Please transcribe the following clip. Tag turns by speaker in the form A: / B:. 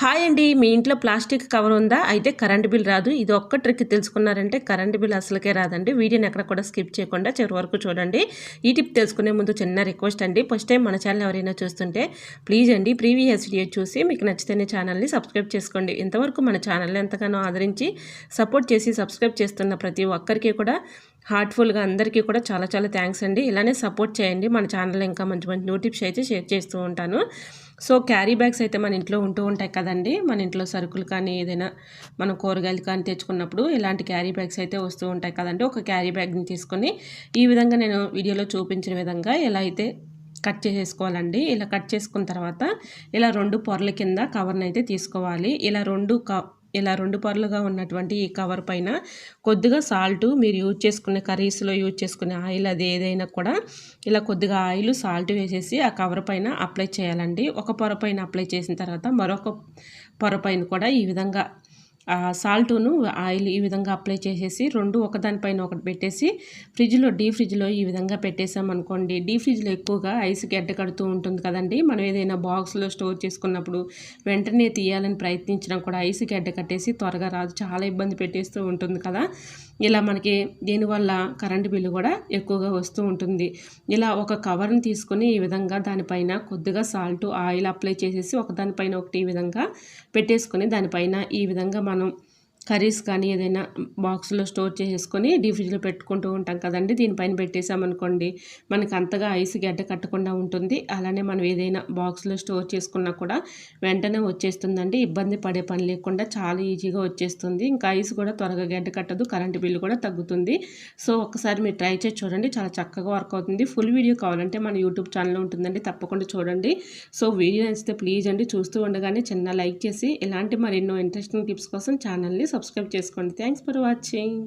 A: Hi అండి, మీ ఇంట్లో plastic cover ఉందా? అయితే కరెంట్ బిల్ రాదు. ఇది ఒక్క ట్రిక్ తెలుసుకున్నారంటే కరెంట్ బిల్ అసలుకే రాదండి. వీడియోని ఎక్కడ కూడా స్కిప్ చేయకుండా చివరి వరకు చూడండి. ఈ టిప్ తెలుసుకునే ముందు చిన్న రిక్వెస్ట్ అండి, ఫస్ట్ టైం మన ఛానల్ ఎవరైనా చూస్తుంటే ప్లీజ్ అండి ప్రీవియస్ వీడియో చూసి మీకు నచ్చితేనే ఛానల్ని సబ్స్క్రైబ్ చేసుకోండి. ఇంతవరకు మన ఛానల్ని ఎంతగానో ఆదరించి సపోర్ట్ చేసి సబ్స్క్రైబ్ చేస్తున్న ప్రతి ఒక్కరికి కూడా హార్ట్ఫుల్గా అందరికీ కూడా చాలా చాలా థ్యాంక్స్ అండి. ఇలానే సపోర్ట్ చేయండి. మన ఛానల్లో ఇంకా మంచి మంచి న్యూ టిప్స్ అయితే షేర్ చేస్తూ ఉంటాను. సో క్యారీ బ్యాగ్స్ అయితే మన ఇంట్లో ఉంటూ ఉంటాయి కదండి. మన ఇంట్లో సరుకులు కానీ ఏదైనా మనం కూరగాయలు కానీ తెచ్చుకున్నప్పుడు ఇలాంటి క్యారీ బ్యాగ్స్ అయితే వస్తూ ఉంటాయి కదండి. ఒక క్యారీ బ్యాగ్ని తీసుకొని ఈ విధంగా నేను వీడియోలో చూపించిన విధంగా ఎలా అయితే కట్ చేసేసుకోవాలండి. ఇలా కట్ చేసుకున్న తర్వాత ఇలా 2 పొరల కింద కవర్ని అయితే తీసుకోవాలి. ఇలా రెండు పొరలుగా ఉన్నటువంటి ఈ కవర్ పైన కొద్దిగా సాల్ట్, మీరు యూజ్ చేసుకునే కర్రీస్లో యూజ్ చేసుకునే ఆయిల్ అది ఏదైనా కూడా ఇలా కొద్దిగా ఆయిల్ సాల్ట్ వేసేసి ఆ కవర్ పైన అప్లై చేయాలండి. ఒక పొర పైన అప్లై చేసిన తర్వాత మరొక పొర పైన కూడా ఈ విధంగా సాల్టును ఆయిల్ ఈ విధంగా అప్లై చేసేసి రెండు ఒకదానిపైన ఒకటి పెట్టేసి డీ ఫ్రిడ్జ్లో ఈ విధంగా పెట్టేసామనుకోండి. డీ ఫ్రిడ్జ్లో ఎక్కువగా ఐస్ గడ్డ కడుతూ ఉంటుంది కదండి. మనం ఏదైనా బాక్స్లో స్టోర్ చేసుకున్నప్పుడు వెంటనే తీయాలని ప్రయత్నించినా కూడా ఐస్ గడ్డ కట్టేసి త్వరగా రాదు, చాలా ఇబ్బంది పెట్టేస్తూ ఉంటుంది కదా. ఇలా మనకి దీనివల్ల కరెంటు బిల్లు కూడా ఎక్కువగా వస్తూ ఉంటుంది. ఇలా ఒక కవర్ని తీసుకొని ఈ విధంగా దానిపైన కొద్దిగా సాల్ట్ ఆయిల్ అప్లై చేసేసి ఒకదానిపైన ఒకటి ఈ విధంగా పెట్టేసుకొని దానిపైన ఈ విధంగా మనం కర్రీస్ కానీ ఏదైనా బాక్స్లో స్టోర్ చేసేసుకొని డీ ఫ్రిడ్జ్లో పెట్టుకుంటూ ఉంటాం కదండి. దీనిపైన పెట్టేసామనుకోండి మనకి అంతగా ఐస్ గడ్డ కట్టకుండా ఉంటుంది. అలానే మనం ఏదైనా బాక్స్లో స్టోర్ చేసుకున్నా కూడా వెంటనే వచ్చేస్తుందండి. ఇబ్బంది పడే పని లేకుండా చాలా ఈజీగా వచ్చేస్తుంది. ఇంకా ఐస్ కూడా త్వరగా గడ్డ కట్టదు, కరెంటు బిల్లు కూడా తగ్గుతుంది. సో ఒక్కసారి మీరు ట్రై చేసి చూడండి, చాలా చక్కగా వర్క్ అవుతుంది. ఫుల్ వీడియో కావాలంటే మన యూట్యూబ్ ఛానల్లో ఉంటుందండి, తప్పకుండా చూడండి. సో వీడియో నచ్చితే ప్లీజ్ అండి చూస్తూ ఉండగానే చిన్న లైక్ చేసి ఇలాంటి మరెన్నో ఇంట్రెస్టింగ్ టిప్స్ కోసం ఛానల్ని సబ్స్క్రైబ్ చేసుకోండి. Thanks for watching.